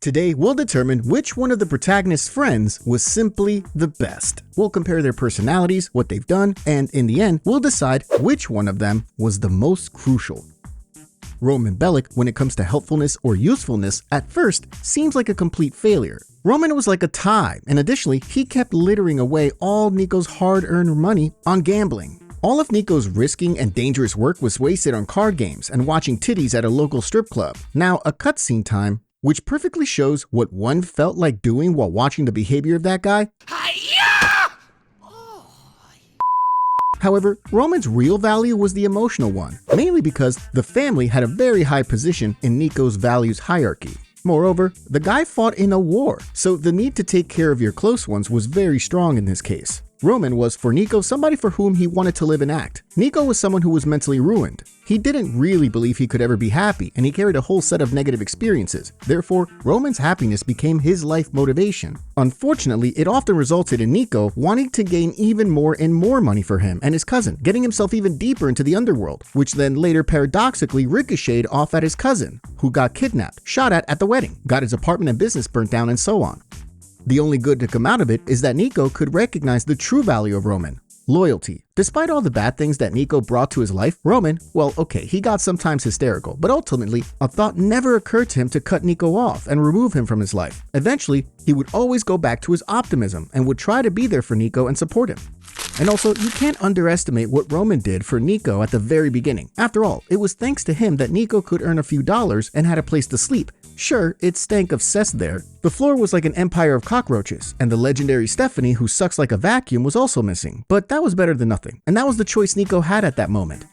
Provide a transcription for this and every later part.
Today, we'll determine which one of the protagonist's friends was simply the best. We'll compare their personalities, what they've done, and in the end, we'll decide which one of them was the most crucial. Roman Bellic, when it comes to helpfulness or usefulness, at first seems like a complete failure. Roman was like a tie, and additionally, he kept littering away all Nico's hard-earned money on gambling. All of Nico's risking and dangerous work was wasted on card games and watching titties at a local strip club. Now, a cutscene time, which perfectly shows what one felt like doing while watching the behavior of that guy. However, Roman's real value was the emotional one, mainly because the family had a very high position in Nico's values hierarchy. Moreover, the guy fought in a war, so the need to take care of your close ones was very strong in this case. Roman was, for Nico, somebody for whom he wanted to live and act. Nico was someone who was mentally ruined. He didn't really believe he could ever be happy, and he carried a whole set of negative experiences. Therefore, Roman's happiness became his life motivation. Unfortunately, it often resulted in Nico wanting to gain even more and more money for him and his cousin, getting himself even deeper into the underworld, which then later paradoxically ricocheted off at his cousin, who got kidnapped, shot at the wedding, got his apartment and business burnt down, and so on. The only good to come out of it is that Nico could recognize the true value of Roman: loyalty. Despite all the bad things that Nico brought to his life, Roman, well, okay, he got sometimes hysterical, but ultimately, a thought never occurred to him to cut Nico off and remove him from his life. Eventually, he would always go back to his optimism and would try to be there for Nico and support him. And also, you can't underestimate what Roman did for Nico at the very beginning. After all, it was thanks to him that Nico could earn a few dollars and had a place to sleep. Sure, it stank of cess there. The floor was like an empire of cockroaches, and the legendary Stephanie, who sucks like a vacuum, was also missing. But that was better than nothing, and that was the choice Nico had at that moment.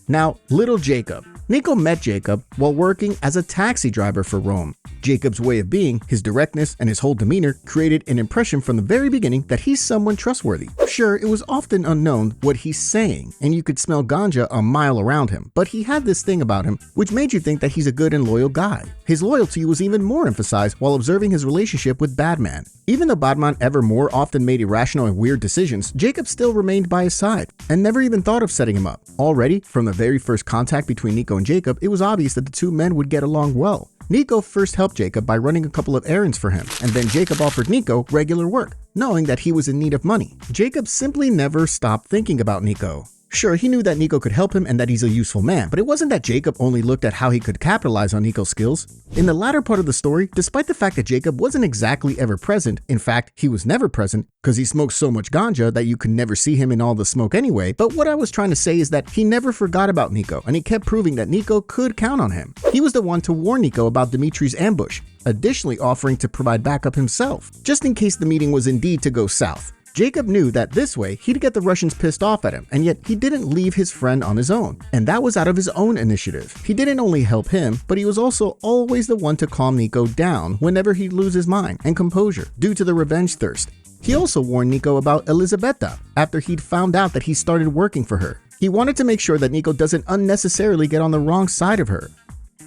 Now, little Jacob. Nico met Jacob while working as a taxi driver for Rome. Jacob's way of being, his directness, and his whole demeanor created an impression from the very beginning that he's someone trustworthy. Sure, it was often unknown what he's saying, and you could smell ganja a mile around him, but he had this thing about him which made you think that he's a good and loyal guy. His loyalty was even more emphasized while observing his relationship with Badman. Even though Badman ever more often made irrational and weird decisions, Jacob still remained by his side and never even thought of setting him up. Already, from the very first contact between Nico and Jacob, it was obvious that the two men would get along well. Nico first helped Jacob by running a couple of errands for him, and then Jacob offered Nico regular work, knowing that he was in need of money. Jacob simply never stopped thinking about Nico. Sure, he knew that Nico could help him and that he's a useful man, but it wasn't that Jacob only looked at how he could capitalize on Nico's skills. In the latter part of the story, despite the fact that Jacob wasn't exactly ever present, in fact, he was never present because he smoked so much ganja that you could never see him in all the smoke anyway, but what I was trying to say is that he never forgot about Nico, and he kept proving that Nico could count on him. He was the one to warn Nico about Dimitri's ambush, additionally offering to provide backup himself, just in case the meeting was indeed to go south. Jacob knew that this way he'd get the Russians pissed off at him, and yet he didn't leave his friend on his own, and that was out of his own initiative. He didn't only help him, but he was also always the one to calm Nico down whenever he'd lose his mind and composure due to the revenge thirst. He also warned Nico about Elisabetta after he'd found out that he started working for her. He wanted to make sure that Nico doesn't unnecessarily get on the wrong side of her.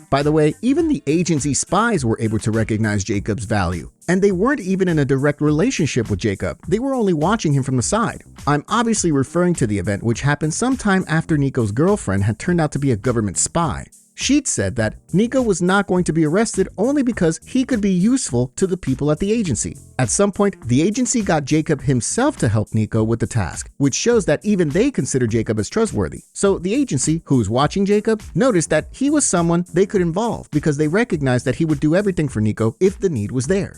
By the way, even the agency spies were able to recognize Jacob's value, and they weren't even in a direct relationship with Jacob. They were only watching him from the side. I'm obviously referring to the event which happened sometime after Nico's girlfriend had turned out to be a government spy. She'd said that Nico was not going to be arrested only because he could be useful to the people at the agency. At some point, the agency got Jacob himself to help Nico with the task, which shows that even they consider Jacob as trustworthy. So the agency, who was watching Jacob, noticed that he was someone they could involve because they recognized that he would do everything for Nico if the need was there.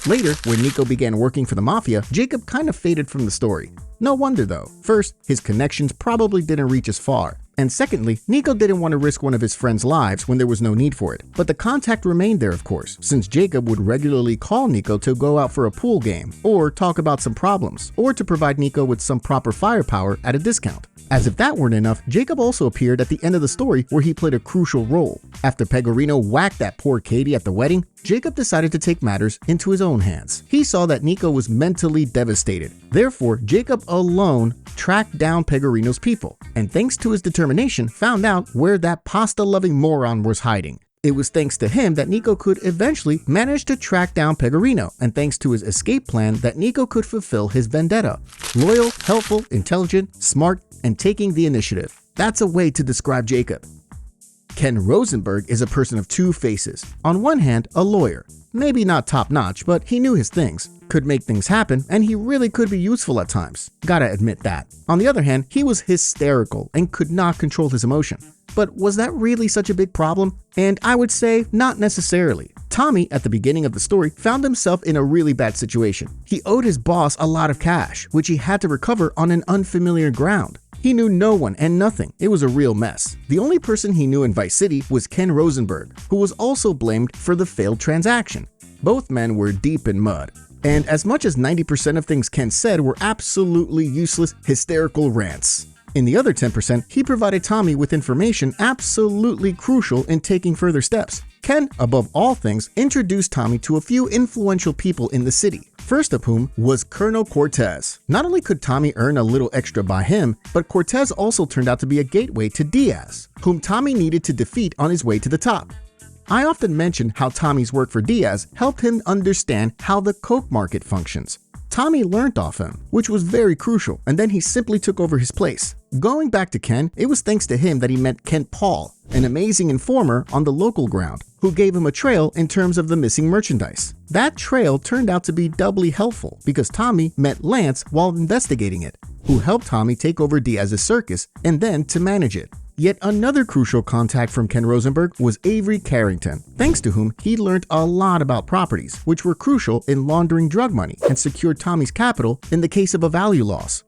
Later, when Nico began working for the mafia, Jacob kind of faded from the story. No wonder though. First, his connections probably didn't reach as far. And secondly, Nico didn't want to risk one of his friends' lives when there was no need for it. But the contact remained there, of course, since Jacob would regularly call Nico to go out for a pool game, or talk about some problems, or to provide Nico with some proper firepower at a discount. As if that weren't enough, Jacob also appeared at the end of the story where he played a crucial role. After Pegorino whacked that poor Katie at the wedding, Jacob decided to take matters into his own hands. He saw that Nico was mentally devastated. Therefore, Jacob alone tracked down Pegorino's people, and thanks to his determination, found out where that pasta-loving moron was hiding. It was thanks to him that Nico could eventually manage to track down Pegorino, and thanks to his escape plan that Nico could fulfill his vendetta. Loyal, helpful, intelligent, smart, and taking the initiative. That's a way to describe Jacob. Ken Rosenberg is a person of two faces. On one hand, a lawyer. Maybe not top-notch, but he knew his things, could make things happen, and he really could be useful at times. Gotta admit that. On the other hand, he was hysterical and could not control his emotion. But was that really such a big problem? And I would say not necessarily. Tommy, at the beginning of the story, found himself in a really bad situation. He owed his boss a lot of cash, which he had to recover on an unfamiliar ground. He knew no one and nothing. It was a real mess. The only person he knew in Vice City was Ken Rosenberg, who was also blamed for the failed transaction. Both men were deep in mud. And as much as 90% of things Ken said were absolutely useless, hysterical rants. In the other 10%, he provided Tommy with information absolutely crucial in taking further steps. Ken, above all things, introduced Tommy to a few influential people in the city, first of whom was Colonel Cortez. Not only could Tommy earn a little extra by him, but Cortez also turned out to be a gateway to Diaz, whom Tommy needed to defeat on his way to the top. I often mention how Tommy's work for Diaz helped him understand how the coke market functions. Tommy learned off him, which was very crucial, and then he simply took over his place. Going back to Ken, it was thanks to him that he met Kent Paul, an amazing informer on the local ground, who gave him a trail in terms of the missing merchandise. That trail turned out to be doubly helpful because Tommy met Lance while investigating it, who helped Tommy take over Diaz's circus and then to manage it. Yet another crucial contact from Ken Rosenberg was Avery Carrington, thanks to whom he learned a lot about properties, which were crucial in laundering drug money and secured Tommy's capital in the case of a value loss.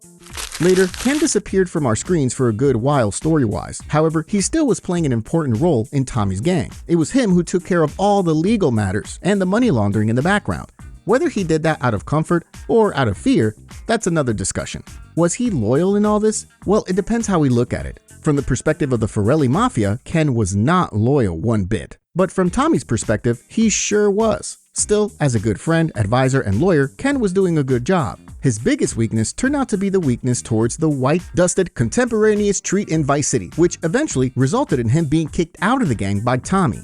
Later, Ken disappeared from our screens for a good while story-wise. However, he still was playing an important role in Tommy's gang. It was him who took care of all the legal matters and the money laundering in the background. Whether he did that out of comfort or out of fear, that's another discussion. Was he loyal in all this? Well, it depends how we look at it. From the perspective of the Forelli Mafia, Ken was not loyal one bit. But from Tommy's perspective, he sure was. Still, as a good friend, advisor, and lawyer, Ken was doing a good job. His biggest weakness turned out to be the weakness towards the white, dusted, contemporaneous street in Vice City, which eventually resulted in him being kicked out of the gang by Tommy.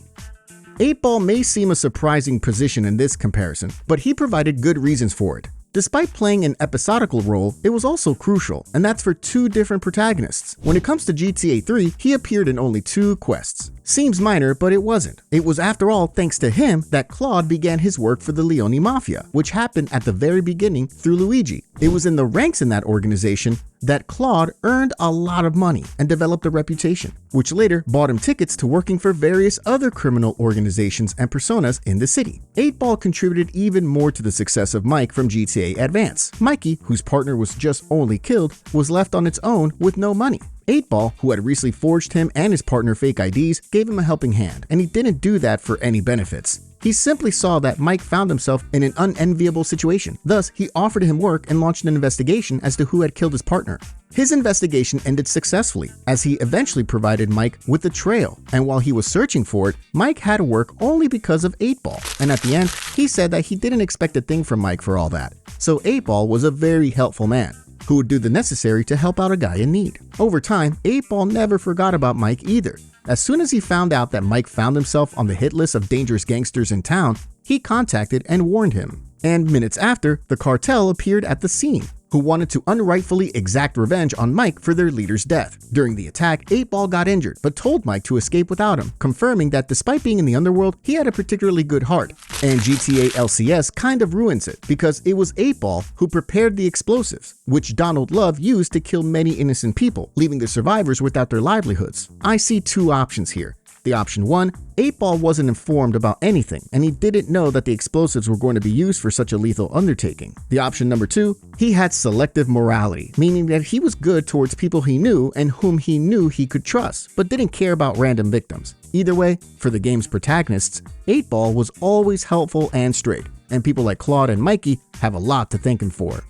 8-Ball may seem a surprising position in this comparison, but he provided good reasons for it. Despite playing an episodical role, it was also crucial, and that's for two different protagonists. When it comes to GTA 3, he appeared in only 2 quests. Seems minor, but it wasn't. It was after all thanks to him that Claude began his work for the Leone Mafia, which happened at the very beginning through Luigi. It was in the ranks in that organization that Claude earned a lot of money and developed a reputation, which later bought him tickets to working for various other criminal organizations and personas in the city. 8-Ball contributed even more to the success of Mike from GTA Advance. Mikey, whose partner was just only killed, was left on its own with no money. 8-Ball, who had recently forged him and his partner fake IDs, gave him a helping hand, and he didn't do that for any benefits. He simply saw that Mike found himself in an unenviable situation. Thus, he offered him work and launched an investigation as to who had killed his partner. His investigation ended successfully, as he eventually provided Mike with the trail, and while he was searching for it, Mike had to work only because of 8-Ball, and at the end, he said that he didn't expect a thing from Mike for all that. So 8-Ball was a very helpful man, who would do the necessary to help out a guy in need. Over time, 8-Ball never forgot about Mike either. As soon as he found out that Mike found himself on the hit list of dangerous gangsters in town, he contacted and warned him. And minutes after, the cartel appeared at the scene, who wanted to unrightfully exact revenge on Mike for their leader's death. During the attack, 8-Ball got injured, but told Mike to escape without him, confirming that despite being in the underworld, he had a particularly good heart. And GTA LCS kind of ruins it, because it was 8-Ball who prepared the explosives, which Donald Love used to kill many innocent people, leaving the survivors without their livelihoods. I see 2 options here. The option 1, 8-Ball wasn't informed about anything, and he didn't know that the explosives were going to be used for such a lethal undertaking. The option number 2, he had selective morality, meaning that he was good towards people he knew and whom he knew he could trust, but didn't care about random victims. Either way, for the game's protagonists, 8-Ball was always helpful and straight, and people like Claude and Mikey have a lot to thank him for.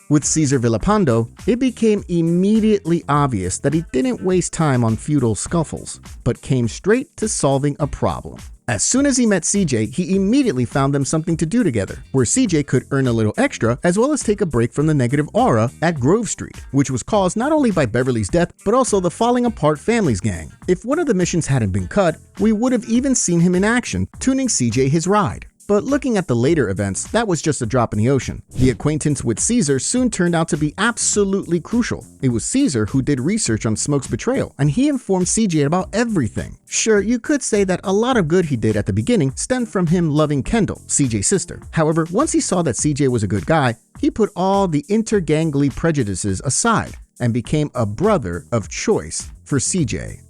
With Cesar Villapando, it became immediately obvious that he didn't waste time on feudal scuffles, but came straight to solving a problem. As soon as he met CJ, he immediately found them something to do together, where CJ could earn a little extra as well as take a break from the negative aura at Grove Street, which was caused not only by Beverly's death, but also the falling apart family's gang. If one of the missions hadn't been cut, we would have even seen him in action, tuning CJ his ride. But looking at the later events, that was just a drop in the ocean. The acquaintance with Caesar soon turned out to be absolutely crucial. It was Caesar who did research on Smoke's betrayal, and he informed CJ about everything. Sure, you could say that a lot of good he did at the beginning stemmed from him loving Kendall, CJ's sister. However, once he saw that CJ was a good guy, he put all the intergangly prejudices aside and became a brother of choice for CJ.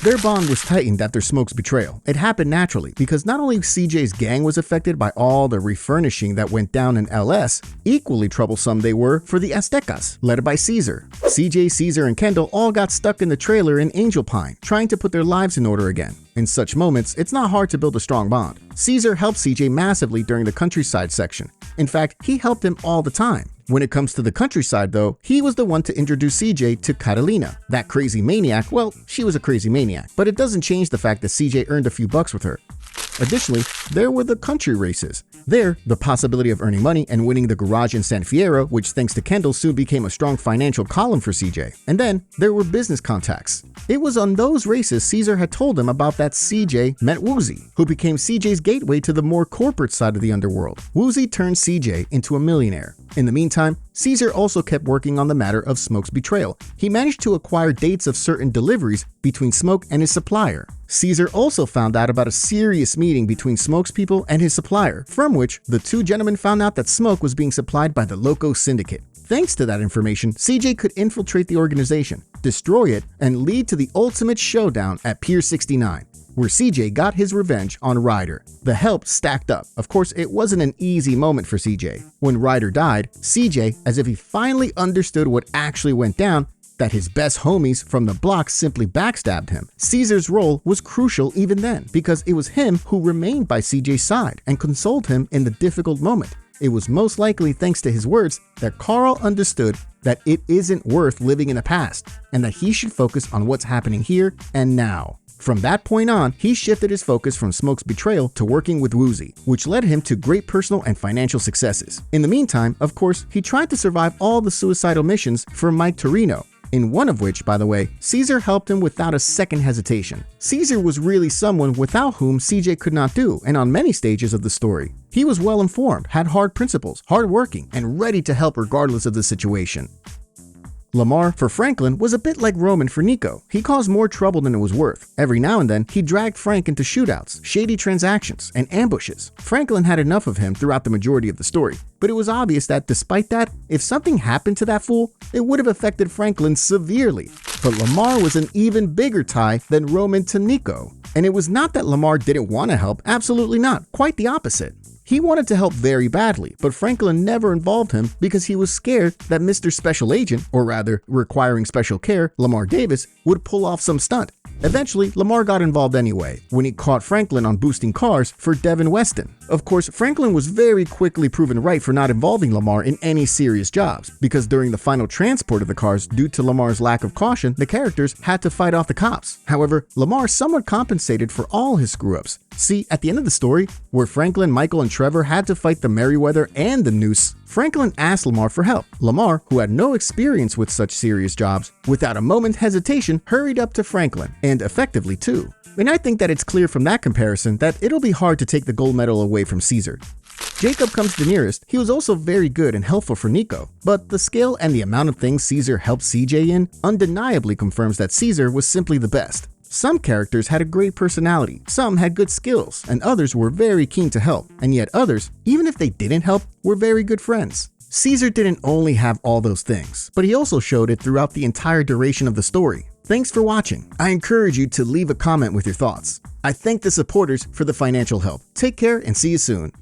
Their bond was tightened after Smoke's betrayal. It happened naturally because not only CJ's gang was affected by all the refurnishing that went down in LS, equally troublesome they were for the Aztecas, led by Caesar. CJ, Caesar, and Kendall all got stuck in the trailer in Angel Pine, trying to put their lives in order again. In such moments, it's not hard to build a strong bond. Caesar helped CJ massively during the countryside section. In fact, he helped him all the time. When it comes to the countryside though, he was the one to introduce CJ to Catalina. That crazy maniac, well, she was a crazy maniac, but it doesn't change the fact that CJ earned a few bucks with her. Additionally, there were the country races. There, the possibility of earning money and winning the garage in San Fierro, which thanks to Kendall soon became a strong financial column for CJ. And then, there were business contacts. It was on those races Caesar had told him about that CJ met Woozy, who became CJ's gateway to the more corporate side of the underworld. Woozy turned CJ into a millionaire. In the meantime, Caesar also kept working on the matter of Smoke's betrayal. He managed to acquire dates of certain deliveries between Smoke and his supplier. Caesar also found out about a serious meeting between Smoke's people and his supplier, from which the two gentlemen found out that Smoke was being supplied by the Loco Syndicate. Thanks to that information, CJ could infiltrate the organization, destroy it, and lead to the ultimate showdown at Pier 69. Where CJ got his revenge on Ryder. The help stacked up. Of course, it wasn't an easy moment for CJ. When Ryder died, CJ, as if he finally understood what actually went down, that his best homies from the block simply backstabbed him. Caesar's role was crucial even then, because it was him who remained by CJ's side and consoled him in the difficult moment. It was most likely thanks to his words that Carl understood that it isn't worth living in the past, and that he should focus on what's happening here and now. From that point on, he shifted his focus from Smoke's betrayal to working with Woozy, which led him to great personal and financial successes. In the meantime, of course, he tried to survive all the suicidal missions for Mike Torino, in one of which, by the way, Caesar helped him without a second hesitation. Caesar was really someone without whom CJ could not do, and on many stages of the story. He was well informed, had hard principles, hardworking, and ready to help regardless of the situation. Lamar, for Franklin, was a bit like Roman for Nico. He caused more trouble than it was worth. Every now and then, he dragged Frank into shootouts, shady transactions, and ambushes. Franklin had enough of him throughout the majority of the story, but it was obvious that despite that, if something happened to that fool, it would have affected Franklin severely. But Lamar was an even bigger tie than Roman to Nico. And it was not that Lamar didn't want to help, absolutely not, quite the opposite. He wanted to help very badly, but Franklin never involved him because he was scared that Mr. Special Agent, or rather requiring special care, Lamar Davis, would pull off some stunt. Eventually, Lamar got involved anyway, when he caught Franklin on boosting cars for Devin Weston. Of course, Franklin was very quickly proven right for not involving Lamar in any serious jobs, because during the final transport of the cars, due to Lamar's lack of caution, the characters had to fight off the cops. However, Lamar somewhat compensated for all his screw-ups. See, at the end of the story, where Franklin, Michael, and Trevor had to fight the Merryweather and the Noose, Franklin asked Lamar for help. Lamar, who had no experience with such serious jobs, without a moment's hesitation, hurried up to Franklin, and effectively too. And I think that it's clear from that comparison that it'll be hard to take the gold medal away from Caesar. Jacob comes the nearest. He was also very good and helpful for Nico, but the scale and the amount of things Caesar helped CJ in undeniably confirms that Caesar was simply the best. Some characters had a great personality, some had good skills, and others were very keen to help, and yet others, even if they didn't help, were very good friends. Caesar didn't only have all those things, but he also showed it throughout the entire duration of the story. Thanks for watching. I encourage you to leave a comment with your thoughts. I thank the supporters for the financial help. Take care and see you soon.